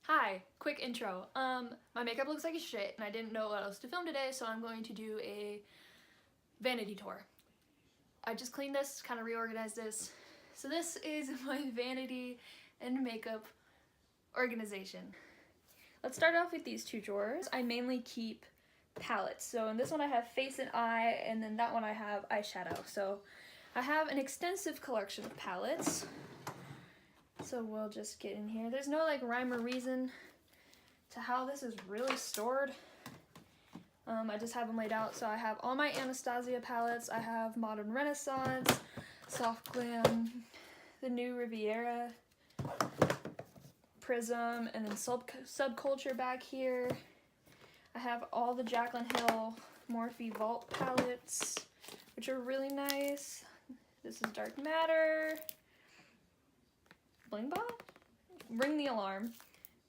Hi, quick intro. My makeup looks like a shit and I didn't know what else to film today, so I'm going to do a vanity tour. I just cleaned this, kind of reorganized this. So this is my vanity and makeup organization. Let's start off with these two drawers. I mainly keep palettes. So in this one I have face and eye, and then that one I have eyeshadow. So I have an extensive collection of palettes. So we'll just get in here. There's no like rhyme or reason to how this is really stored. I just have them laid out. So I have all my Anastasia palettes. I have Modern Renaissance, Soft Glam, the new Riviera, Prism, and then Subculture back here. I have all the Jaclyn Hill Morphe Vault palettes, which are really nice. This is Dark Matter, Bling Boss? Ring the Alarm,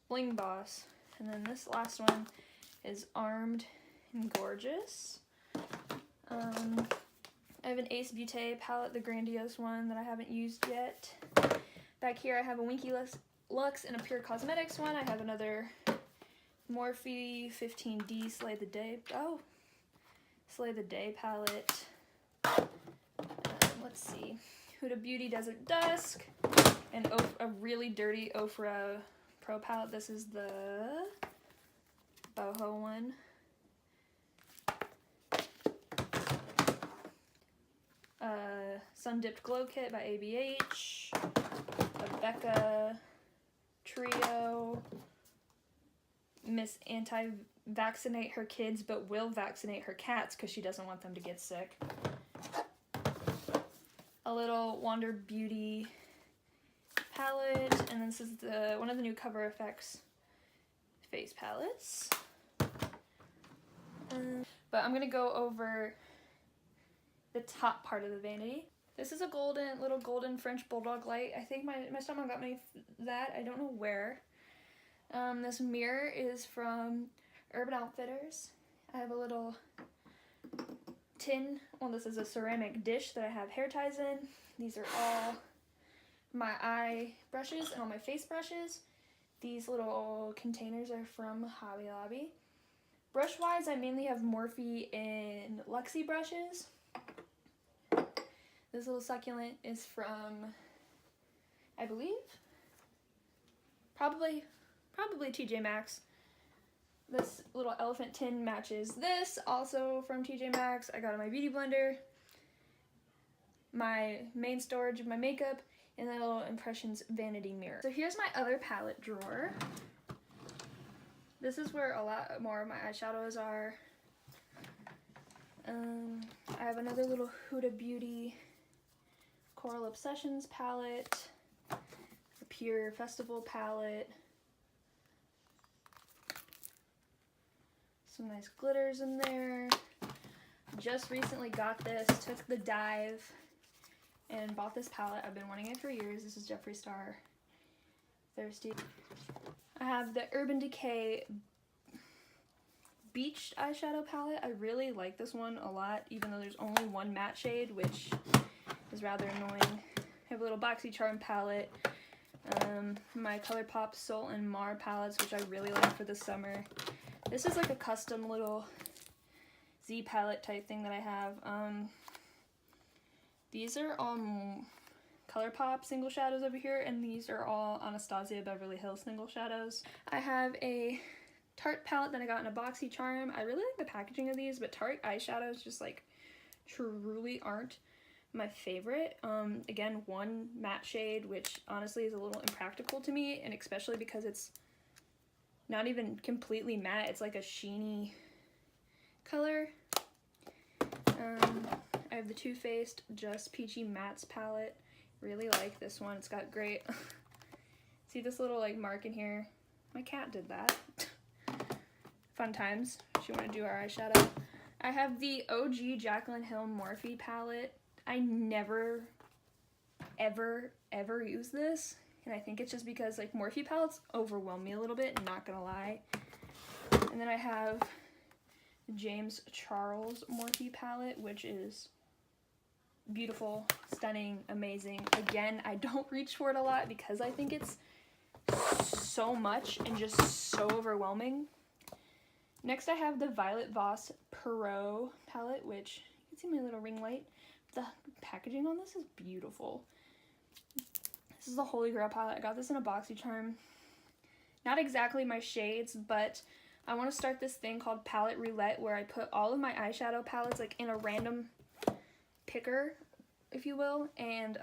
Bling Boss. And then this last one is Armed and Gorgeous. I have an Ace Beauté palette, the Grandiose one that I haven't used yet. Back here I have a Winky Lux and a Pure Cosmetics one. I have another Morphe 15D Slay the Day palette. Let's see. Huda Beauty Desert Dusk. And a really dirty Ofra Pro palette. This is the boho one. Sun Dipped Glow Kit by ABH. A Becca Trio. Miss Anti-Vaccinate her kids but will vaccinate her cats because she doesn't want them to get sick. A little Wander Beauty palette, and this is one of the new Cover FX face palettes. But I'm gonna go over the top part of the vanity. This is a little golden French Bulldog light. I think my stepmom got me that. I don't know where. This mirror is from Urban Outfitters. I have a little tin. Well, this is a ceramic dish that I have hair ties in. These are all my eye brushes and all my face brushes. These little containers are from Hobby Lobby. Brush wise, I mainly have Morphe and Luxie brushes. This little succulent is from, I believe, probably TJ Maxx. This little elephant tin matches this, also from TJ Maxx. I got it in my beauty blender, my main storage of my makeup, and that little Impressions vanity mirror. So here's my other palette drawer. This is where a lot more of my eyeshadows are. I have another little Huda Beauty Coral Obsessions palette, a Pure Festival palette, some nice glitters in there. Just recently got this, took the dive, and bought this palette. I've been wanting it for years. This is Jeffree Star Thirsty. I have the Urban Decay Beached eyeshadow palette. I really like this one a lot, even though there's only one matte shade, which is rather annoying. I have a little BoxyCharm palette. My ColourPop Soul and Mar palettes, which I really like for the summer. This is like a custom little Z palette type thing that I have. These are all ColourPop single shadows over here, and these are all Anastasia Beverly Hills single shadows. I have a Tarte palette that I got in a BoxyCharm. I really like the packaging of these, but Tarte eyeshadows just like truly aren't my favorite. Again, one matte shade, which honestly is a little impractical to me, and especially because it's not even completely matte, it's like a sheeny color. I have the Too Faced Just Peachy Mattes palette. Really like this one. It's got great, see this little like mark in here? My cat did that. Fun times. She wanted to do our eyeshadow. I have the OG Jaclyn Hill Morphe palette. I never, ever use this, and I think it's just because like Morphe palettes overwhelm me a little bit, not gonna lie. And then I have the James Charles Morphe palette, which is beautiful, stunning, amazing. Again, I don't reach for it a lot because I think it's so much and just so overwhelming. Next I have the Violet Voss Pro palette, which you can see my little ring light. The packaging on this is beautiful. This is the Holy Grail palette. I got this in a BoxyCharm. Not exactly my shades, but I want to start this thing called Palette Roulette where I put all of my eyeshadow palettes like in a random picker, if you will, and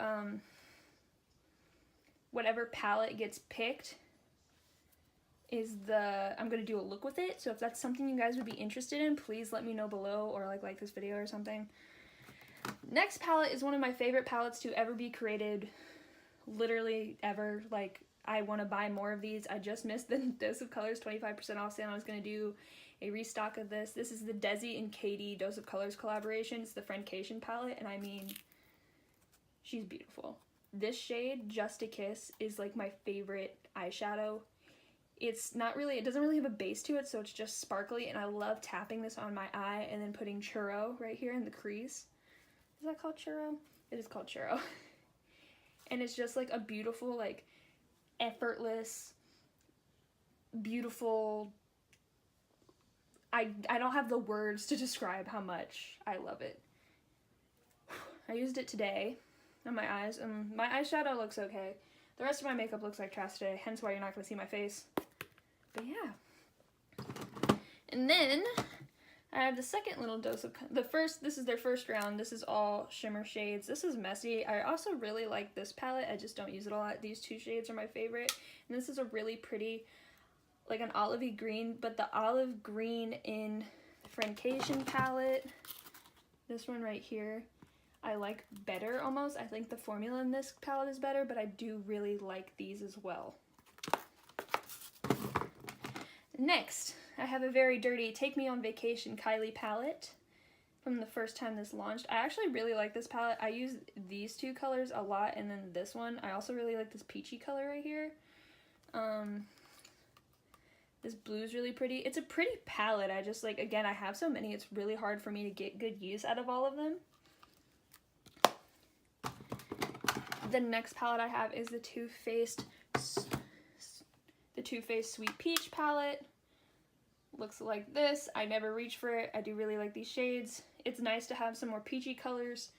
whatever palette gets picked is I'm gonna do a look with it. So if that's something you guys would be interested in, please let me know below, or like this video or something. Next palette is one of my favorite palettes to ever be created, literally ever. Like, I want to buy more of these. I just missed the Dose of Colors 25% off sale. I was gonna do a restock of this. This is the Desi and Katie Dose of Colors collaboration. It's the Friendcation palette, and I mean, she's beautiful. This shade, Just a Kiss, is like my favorite eyeshadow. It's not really, it doesn't really have a base to it, so it's just sparkly, and I love tapping this on my eye and then putting Churro right here in the crease. Is that called Churro? It is called Churro. And it's just like a beautiful, like, effortless, beautiful, I don't have the words to describe how much I love it. I used it today on my eyes, and my eyeshadow looks okay. The rest of my makeup looks like trash today, hence why you're not going to see my face. But yeah. And then I have the second little dose of, this is their first round. This is all shimmer shades. This is messy. I also really like this palette. I just don't use it a lot. These two shades are my favorite. And this is a really pretty, like an olivey green, but the olive green in the Friendcation palette, this one right here, I like better almost. I think the formula in this palette is better, but I do really like these as well. Next, I have a very dirty Take Me on Vacation Kylie palette from the first time this launched. I actually really like this palette. I use these two colors a lot, and then this one. I also really like this peachy color right here. This blue is really pretty. It's a pretty palette. I just, like, again, I have so many, it's really hard for me to get good use out of all of them. The next palette I have is the Too Faced Sweet Peach palette. Looks like this. I never reach for it. I do really like these shades. It's nice to have some more peachy colors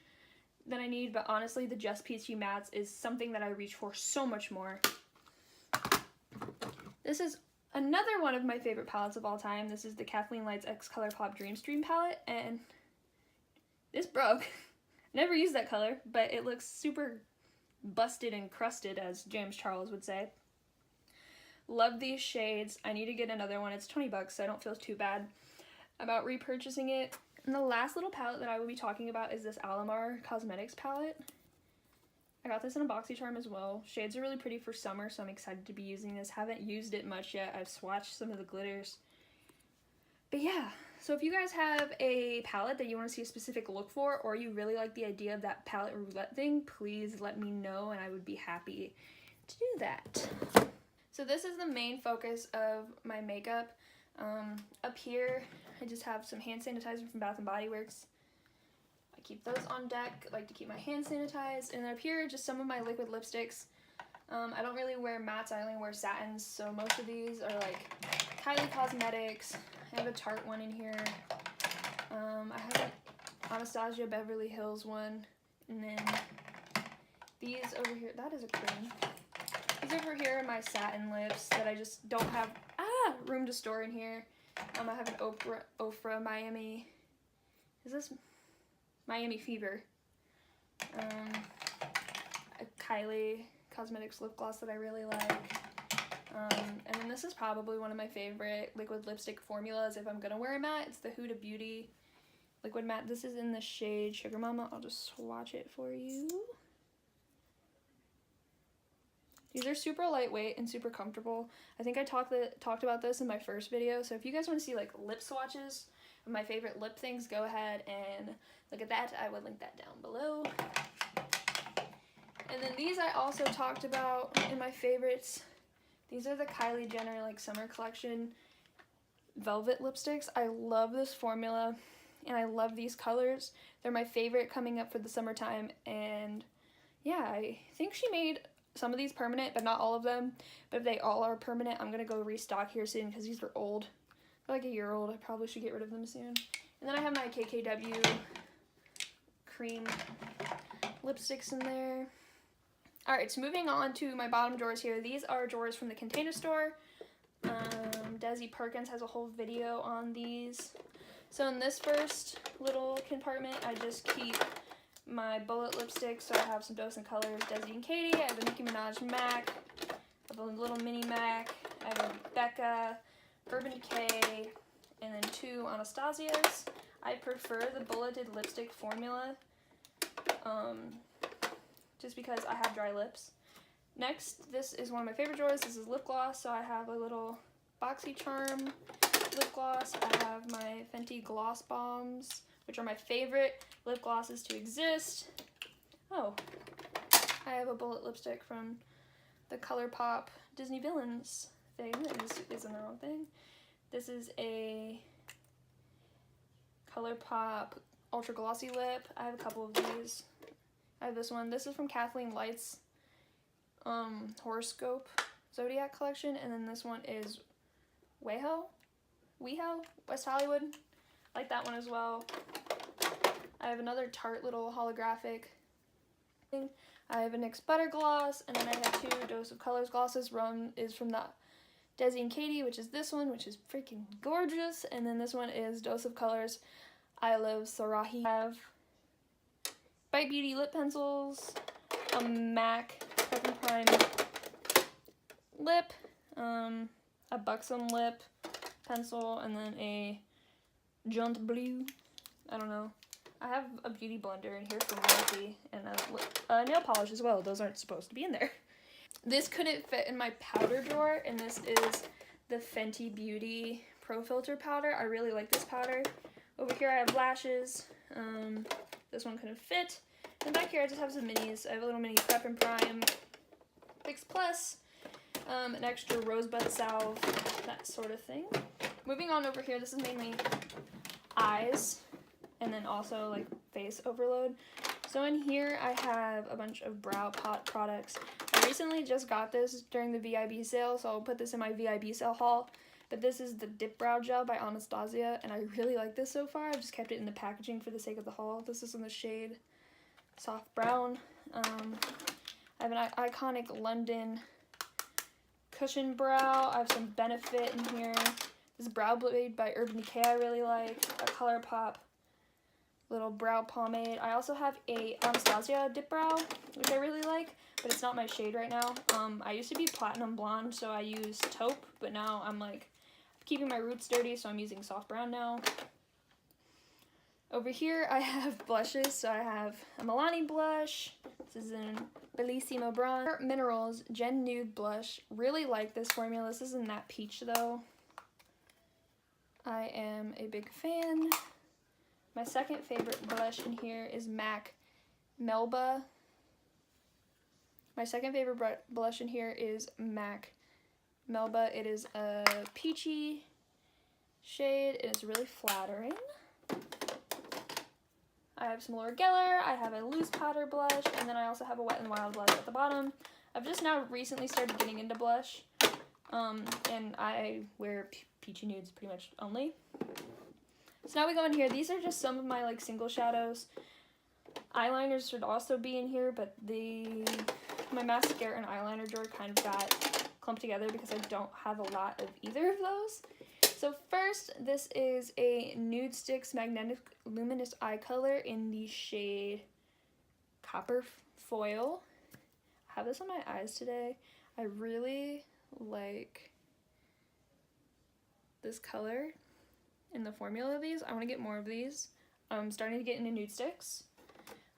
than I need, but honestly, the Just Peachy Mattes is something that I reach for so much more. This is another one of my favorite palettes of all time. This is the Kathleen Lights X ColourPop Dreamstream palette, and this broke. Never used that color, but it looks super busted and crusted, as James Charles would say. Love these shades. I need to get another one. It's 20 bucks, so I don't feel too bad about repurchasing it. And the last little palette that I will be talking about is this Alamar Cosmetics palette. I got this in a BoxyCharm as well. Shades are really pretty for summer, so I'm excited to be using this. Haven't used it much yet. I've swatched some of the glitters. But yeah, so if you guys have a palette that you want to see a specific look for, or you really like the idea of that palette roulette thing, please let me know, and I would be happy to do that. So this is the main focus of my makeup. Up here, I just have some hand sanitizer from Bath & Body Works. I keep those on deck. I like to keep my hands sanitized. And up here, just some of my liquid lipsticks. I don't really wear mattes, I only wear satins, so most of these are like Kylie Cosmetics. I have a Tarte one in here. I have an Anastasia Beverly Hills one. And then these over here, that is a cream. These over here are my satin lips that I just don't have room to store in here. I have an Ofra Miami. Is this Miami Fever? A Kylie Cosmetics lip gloss that I really like. And then this is probably one of my favorite liquid lipstick formulas if I'm gonna wear a matte. It's the Huda Beauty liquid matte. This is in the shade Sugar Mama. I'll just swatch it for you. These are super lightweight and super comfortable. I think I talked about this in my first video, so if you guys want to see like lip swatches of my favorite lip things, go ahead and look at that. I would link that down below. And then these I also talked about in my favorites. These are the Kylie Jenner like summer collection velvet lipsticks. I love this formula and I love these colors. They're my favorite coming up for the summertime, and yeah, I think she made some of these permanent, but not all of them. But if they all are permanent, I'm going to go restock here soon because these are old. They're like a year old. I probably should get rid of them soon. And then I have my KKW cream lipsticks in there. Alright, so moving on to my bottom drawers here. These are drawers from the Container Store. Desi Perkins has a whole video on these. So in this first little compartment, I just keep my bullet lipsticks. So I have some Dose and Colors, Desi and Katie. I have a Nicki Minaj MAC. I have a little mini MAC. I have a Becca, Urban Decay, and then 2 Anastasias. I prefer the bulleted lipstick formula, just because I have dry lips. Next, this is one of my favorite drawers. This is lip gloss. So I have a little BoxyCharm lip gloss. I have my Fenty Gloss Bombs, which are my favorite lip glosses to exist. Oh, I have a bullet lipstick from the ColourPop Disney Villains thing. This isn't the wrong thing. This is a ColourPop Ultra Glossy Lip. I have a couple of these. I have this one. This is from Kathleen Light's Horoscope Zodiac collection. And then this one is WeHo, West Hollywood. I like that one as well. I have another Tarte little holographic thing. I have a NYX Butter Gloss. And then I have 2 Dose of Colors glosses. One is from the Desi and Katie, which is this one, which is freaking gorgeous. And then this one is Dose of Colors I Love Sarahi. I have Bite Beauty lip pencils, a MAC Prep and Prime lip, a Buxom lip pencil, and then a Jaunt Bleu. I don't know. I have a beauty blender in here from Vanity and a nail polish as well. Those aren't supposed to be in there. This couldn't fit in my powder drawer, and this is the Fenty Beauty Pro Filter powder. I really like this powder. Over here I have lashes. This one couldn't fit. And back here I just have some minis. I have a little mini Prep and Prime Fix Plus, an extra rosebud salve, that sort of thing. Moving on over here, this is mainly eyes, and then also like face overload. So in here I have a bunch of brow pot products. I recently just got this during the VIB sale, so I'll put this in my VIB sale haul. But this is the Dip Brow Gel by Anastasia, and I really like this so far. I've just kept it in the packaging for the sake of the haul. This is in the shade Soft Brown. I have an iconic London cushion brow. I have some Benefit in here. This Brow Blade by Urban Decay I really like. A ColourPop little brow pomade. I also have a Anastasia Dip Brow, which I really like, but it's not my shade right now. I used to be Platinum Blonde, so I use taupe, but now I'm like keeping my roots dirty, so I'm using Soft Brown now. Over here I have blushes, so I have a Milani blush. This is in Bellissimo Bronze. Minerals Gen Nude Blush. Really like this formula. This isn't that peach though. I am a big fan. My second favorite blush in here is MAC Melba. My second favorite blush in here is MAC Melba. It is a peachy shade. It is really flattering. I have some Laura Geller. I have a loose powder blush, and then I also have a Wet n Wild blush at the bottom. I've just now recently started getting into blush, and I wear peachy nudes pretty much only. So now we go in here. These are just some of my like single shadows. Eyeliners should also be in here, but my mascara and eyeliner drawer kind of got clumped together because I don't have a lot of either of those. So first, this is a Nude Sticks Magnetic Luminous Eye Color in the shade Copper Foil. I have this on my eyes today. I really like this color in the formula of these. I want to get more of these. I'm starting to get into Nude Sticks.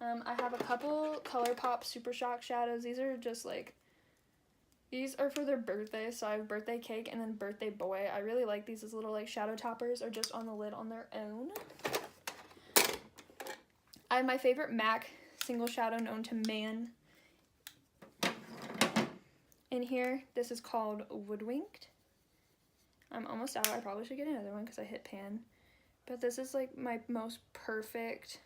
I have a couple ColourPop Super Shock shadows. These are just like, these are for their birthday, so I have Birthday Cake and then Birthday Boy. I really like these as little like shadow toppers or just on the lid on their own. I have my favorite MAC single shadow known to man in here. This is called Woodwinked. I'm almost out. I probably should get another one because I hit pan. But this is like my most perfect,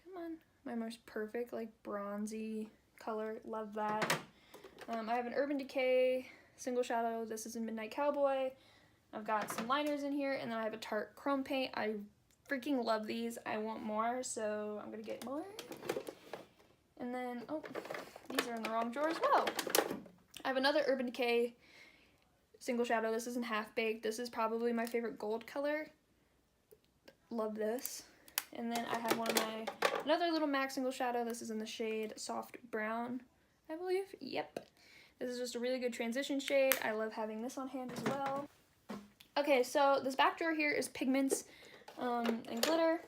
come on, my most perfect like bronzy color. Love that. I have an Urban Decay single shadow. This is in Midnight Cowboy. I've got some liners in here, and then I have a Tarte Chrome Paint. I freaking love these. I want more, so I'm gonna get more. And then, oh, these are in the wrong drawer as well. I have another Urban Decay single shadow. This is in Half Baked. This is probably my favorite gold color. Love this. And then I have another little MAC single shadow. This is in the shade Soft Brown, I believe. Yep. This is just a really good transition shade. I love having this on hand as well. Okay, so this back drawer here is Pigments and Glitter.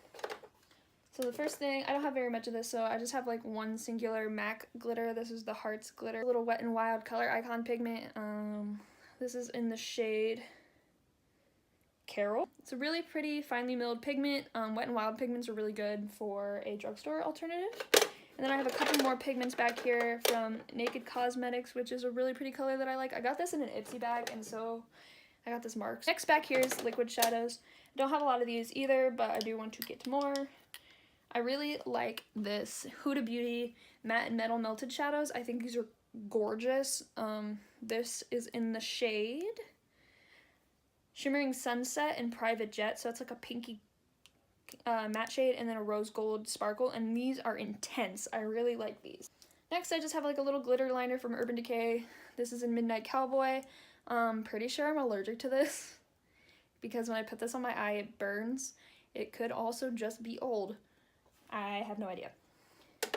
So the first thing, I don't have very much of this, so I just have like one singular MAC glitter. This is the Hearts Glitter. A little Wet n Wild color icon pigment. This is in the shade Carol. It's a really pretty finely milled pigment. Wet n Wild pigments are really good for a drugstore alternative. And then I have a couple more pigments back here from Naked Cosmetics, which is a really pretty color that I like. I got this in an Ipsy bag, and so I got this marked. Next back here is Liquid Shadows. I don't have a lot of these either, but I do want to get more. I really like this Huda Beauty Matte and Metal Melted Shadows. I think these are gorgeous. This is in the shade Shimmering Sunset and Private Jet, so it's like a pinky matte shade and then a rose gold sparkle, and these are intense. I really like these. Next, I just have like a little glitter liner from Urban Decay. This is in Midnight Cowboy. Pretty sure I'm allergic to this because when I put this on my eye, it burns. It could also just be old. I have no idea.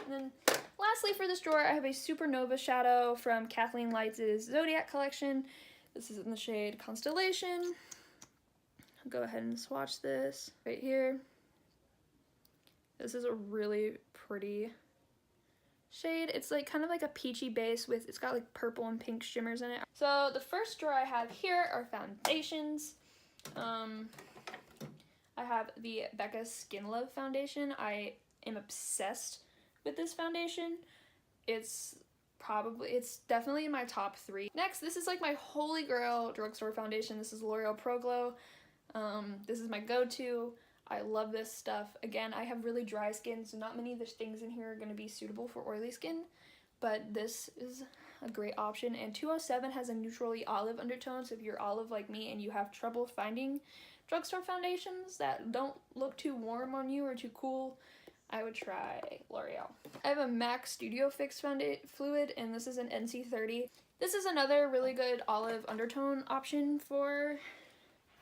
And then lastly for this drawer, I have a Supernova shadow from Kathleen Lights' Zodiac collection. This is in the shade Constellation. I'll go ahead and swatch this right here. This is a really pretty shade. It's like kind of like a peachy base with, it's got like purple and pink shimmers in it. So the first drawer I have here are foundations. I have the Becca Skin Love foundation. I am obsessed with this foundation. It's definitely in my top 3. Next, this is like my holy grail drugstore foundation. This is L'Oreal Pro Glow. This is my go-to. I love this stuff. Again, I have really dry skin, so not many of the things in here are going to be suitable for oily skin, but this is a great option. And 207 has a neutrally olive undertone, so if you're olive like me and you have trouble finding drugstore foundations that don't look too warm on you or too cool, I would try L'Oreal. I have a MAC Studio Fix fluid, and this is an NC30. This is another really good olive undertone option for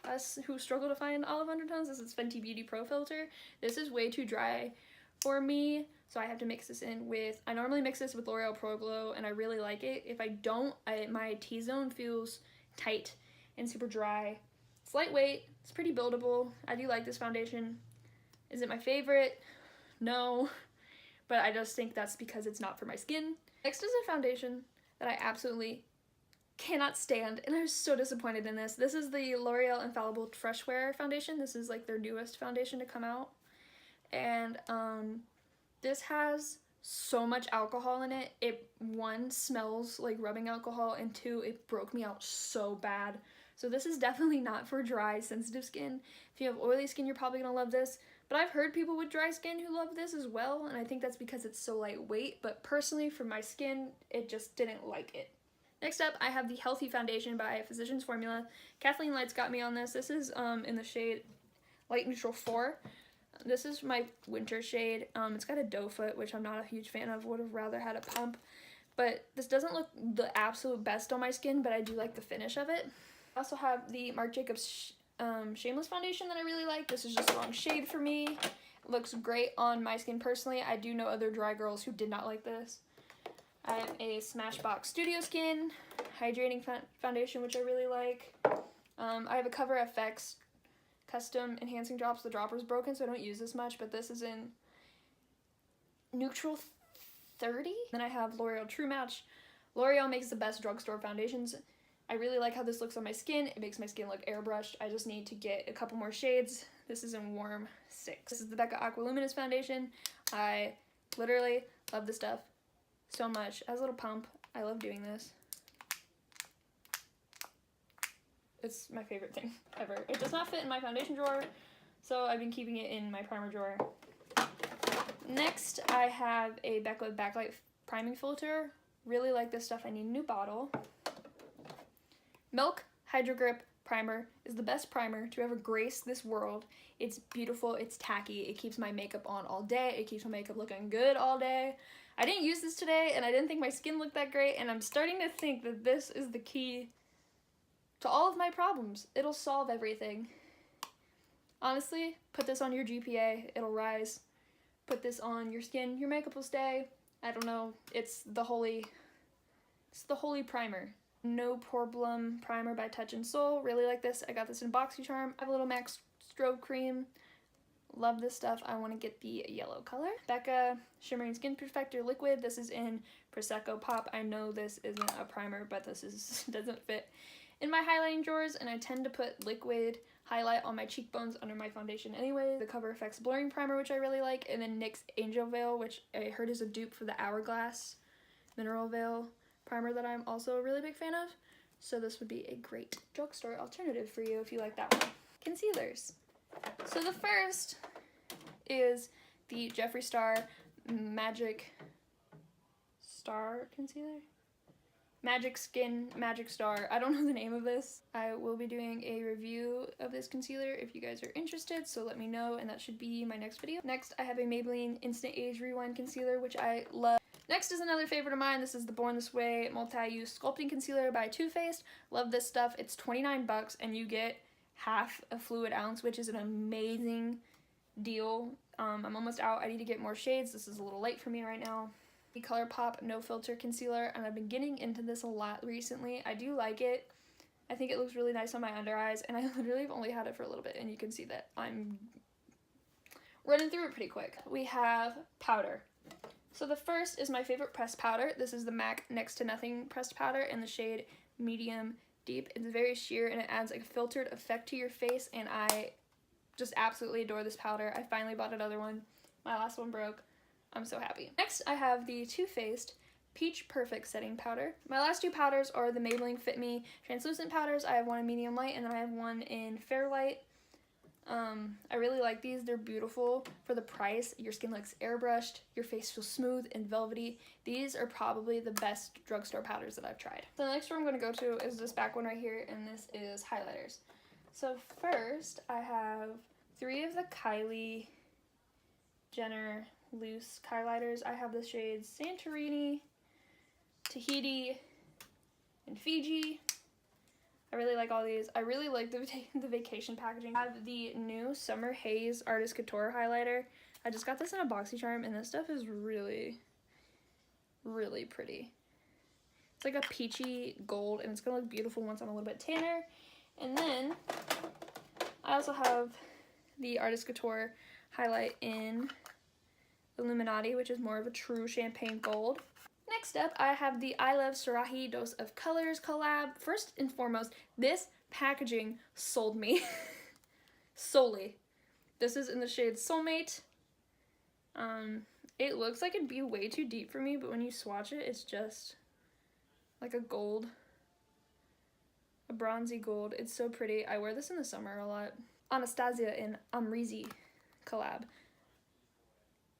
us who struggle to find olive undertones. This is Fenty Beauty Pro Filter. This is way too dry for me, so I have to mix this in with, I normally mix this with L'Oreal Pro Glow, and I really like it. If I don't, my T-zone feels tight and super dry. It's lightweight, it's pretty buildable. I do like this foundation. Is it my favorite? No, but I just think that's because it's not for my skin. Next is a foundation that I absolutely cannot stand, and I was so disappointed in this. This is the L'Oreal Infallible Fresh Wear foundation. This is like their newest foundation to come out, and this has so much alcohol in it. It, 1, smells like rubbing alcohol, and 2, it broke me out so bad. So this is definitely not for dry, sensitive skin. If you have oily skin, you're probably gonna love this. But I've heard people with dry skin who love this as well, and I think that's because it's so lightweight. But personally, for my skin, it just didn't like it. Next up, I have the Healthy Foundation by Physicians Formula. Kathleen Lights got me on this. This is in the shade Light Neutral 4. This is my winter shade. It's got a doe foot, which I'm not a huge fan of. Would have rather had a pump. But this doesn't look the absolute best on my skin, but I do like the finish of it. I also have the Marc Jacobs Shameless foundation that I really like. This is just the wrong shade for me. It looks great on my skin personally. I do know other dry girls who did not like this. I have a Smashbox Studio Skin hydrating foundation, which I really like. I have a Cover FX custom enhancing drops. The dropper's broken, so I don't use this much, but this is in Neutral 30. Then I have L'Oreal True Match. L'Oreal makes the best drugstore foundations. I really like how this looks on my skin. It makes my skin look airbrushed. I just need to get a couple more shades. This is in Warm 6. This is the Becca Aqua Luminous foundation. I literally love this stuff so much. It has a little pump. I love doing this. It's my favorite thing ever. It does not fit in my foundation drawer, so I've been keeping it in my primer drawer. Next, I have a Becca Backlight priming filter. Really like this stuff. I need a new bottle. Milk Hydro Grip Primer is the best primer to ever grace this world. It's beautiful, it's tacky, it keeps my makeup on all day, it keeps my makeup looking good all day. I didn't use this today and I didn't think my skin looked that great, and I'm starting to think that this is the key to all of my problems. It'll solve everything. Honestly, put this on your GPA, it'll rise. Put this on your skin, your makeup will stay. I don't know, it's the holy primer. No Problem Primer by Touch and Soul. Really like this. I got this in BoxyCharm. I have a little MAC strobe cream. Love this stuff. I want to get the yellow color. Becca Shimmering Skin Perfector Liquid. This is in Prosecco Pop. I know this isn't a primer, but this doesn't fit in my highlighting drawers, and I tend to put liquid highlight on my cheekbones under my foundation anyway. The Cover FX Blurring Primer, which I really like, and then NYX Angel Veil, which I heard is a dupe for the Hourglass Mineral Veil primer that I'm also a really big fan of. So this would be a great drugstore alternative for you if you like that one. Concealers. So the first is the Jeffree Star Magic Star Concealer? Magic Skin Magic Star. I don't know the name of this. I will be doing a review of this concealer if you guys are interested, so let me know, and that should be my next video. Next, I have a Maybelline Instant Age Rewind Concealer, which I love. Next is another favorite of mine. This is the Born This Way Multi-Use Sculpting Concealer by Too Faced. Love this stuff. It's 29 bucks and you get half a fluid ounce, which is an amazing deal. I'm almost out. I need to get more shades. This is a little late for me right now. The ColourPop No Filter Concealer, and I've been getting into this a lot recently. I do like it. I think it looks really nice on my under eyes, and I literally have only had it for a little bit, and you can see that I'm running through it pretty quick. We have powder. So the first is my favorite pressed powder. This is the MAC Next to Nothing pressed powder in the shade Medium Deep. It's very sheer and it adds like a filtered effect to your face, and I just absolutely adore this powder. I finally bought another one. My last one broke. I'm so happy. Next, I have the Too Faced Peach Perfect Setting Powder. My last two powders are the Maybelline Fit Me Translucent Powders. I have one in Medium Light and then I have one in Fair Light. I really like these. They're beautiful for the price. Your skin looks airbrushed. Your face feels smooth and velvety. These are probably the best drugstore powders that I've tried. So the next one I'm going to go to is this back one right here, and this is highlighters. So first, I have 3 of the Kylie Jenner loose highlighters. I have the shades Santorini, Tahiti, and Fiji. I really like all these. I really like the vacation packaging. I have the new Summer Haze Artist Couture highlighter. I just got this in a BoxyCharm, and this stuff is really, really pretty. It's like a peachy gold, and it's gonna look beautiful once I'm a little bit tanner. And then I also have the Artist Couture highlight in Illuminati, which is more of a true champagne gold. Next up, I have the I Love Sarahi Dose of Colors collab. First and foremost, this packaging sold me solely. This is in the shade Soulmate. It looks like it'd be way too deep for me, but when you swatch it, it's just like a gold, a bronzy gold. It's so pretty. I wear this in the summer a lot. Anastasia and Amrezy collab.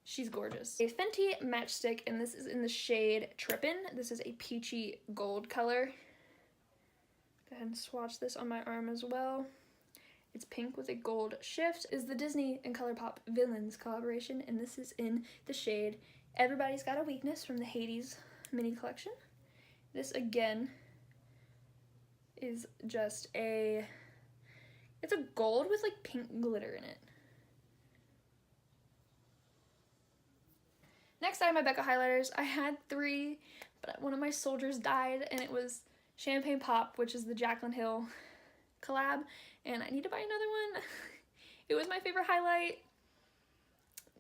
She's gorgeous. A Fenty matchstick, and this is in the shade Trippin'. This is a peachy gold color. Go ahead and swatch this on my arm as well. It's pink with a gold shift. Is the Disney and ColourPop Villains collaboration, and this is in the shade Everybody's Got a Weakness from the Hades mini collection. This again is just it's a gold with like pink glitter in it. Next, I have my Becca highlighters. I had 3, but one of my soldiers died, and it was Champagne Pop, which is the Jaclyn Hill collab, and I need to buy another one. It was my favorite highlight,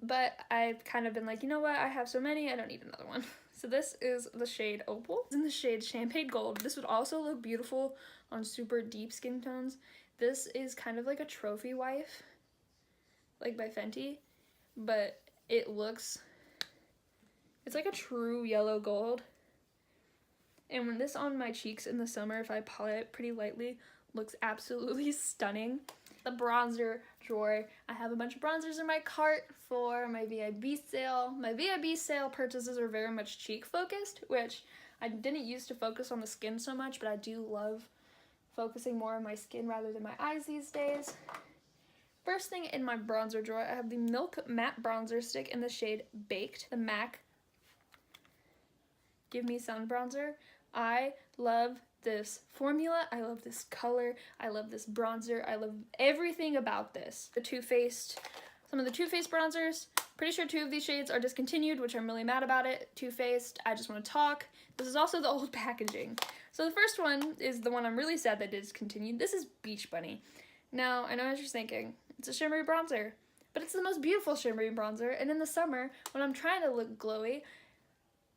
but I've kind of been like, you know what, I have so many, I don't need another one. So this is the shade Opal. It's in the shade Champagne Gold. This would also look beautiful on super deep skin tones. This is kind of like a trophy wife, like by Fenty, but it looks... it's like a true yellow gold. And when this on my cheeks in the summer, if I apply it pretty lightly, looks absolutely stunning. the bronzer drawer. I have a bunch of bronzers in my cart for my VIB sale. My VIB sale purchases are very much cheek focused, which I didn't used to focus on the skin so much, but I do love focusing more on my skin rather than my eyes these days. First thing in my bronzer drawer, I have the Milk Matte Bronzer Stick in the shade Baked, the MAC Give Me Sun Bronzer. I love this formula, I love this color, I love this bronzer, I love everything about this. Some of the Too Faced bronzers, pretty sure 2 of these shades are discontinued, which I'm really mad about it. Too Faced, I Just Want to Talk. This is also the old packaging. So the first one is the one I'm really sad that discontinued. This is Beach Bunny. Now, I know what you're thinking, it's a shimmery bronzer, but it's the most beautiful shimmery bronzer, and in the summer, when I'm trying to look glowy,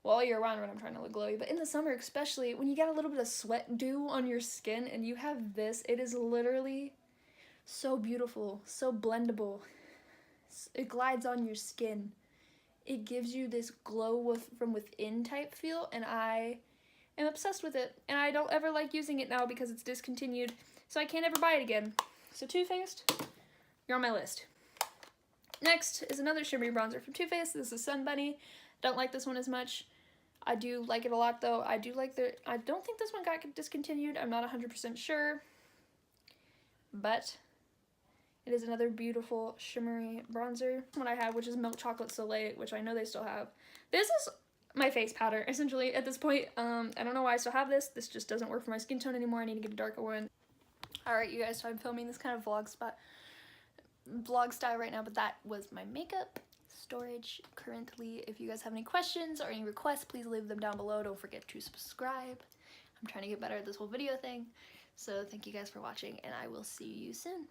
well, all year round when I'm trying to look glowy, but in the summer especially, when you get a little bit of sweat dew on your skin and you have this, it is literally so beautiful, so blendable. It glides on your skin. It gives you this glow from within type feel, and I am obsessed with it, and I don't ever like using it now because it's discontinued, so I can't ever buy it again. So Too Faced, you're on my list. Next is another shimmery bronzer from Too Faced. This is Sun Bunny. Don't like this one as much. I do like it a lot though. I don't think this one got discontinued. I'm not 100% sure. But it is another beautiful shimmery bronzer. What I have, which is Milk Chocolate Soleil, which I know they still have. This is my face powder, essentially, at this point. I don't know why I still have this. This just doesn't work for my skin tone anymore. I need to get a darker one. Alright, you guys, so I'm filming this kind of vlog style right now, but that was my makeup storage currently. If you guys have any questions or any requests, please leave them down below. Don't forget to subscribe. I'm trying to get better at this whole video thing. So thank you guys for watching, and I will see you soon.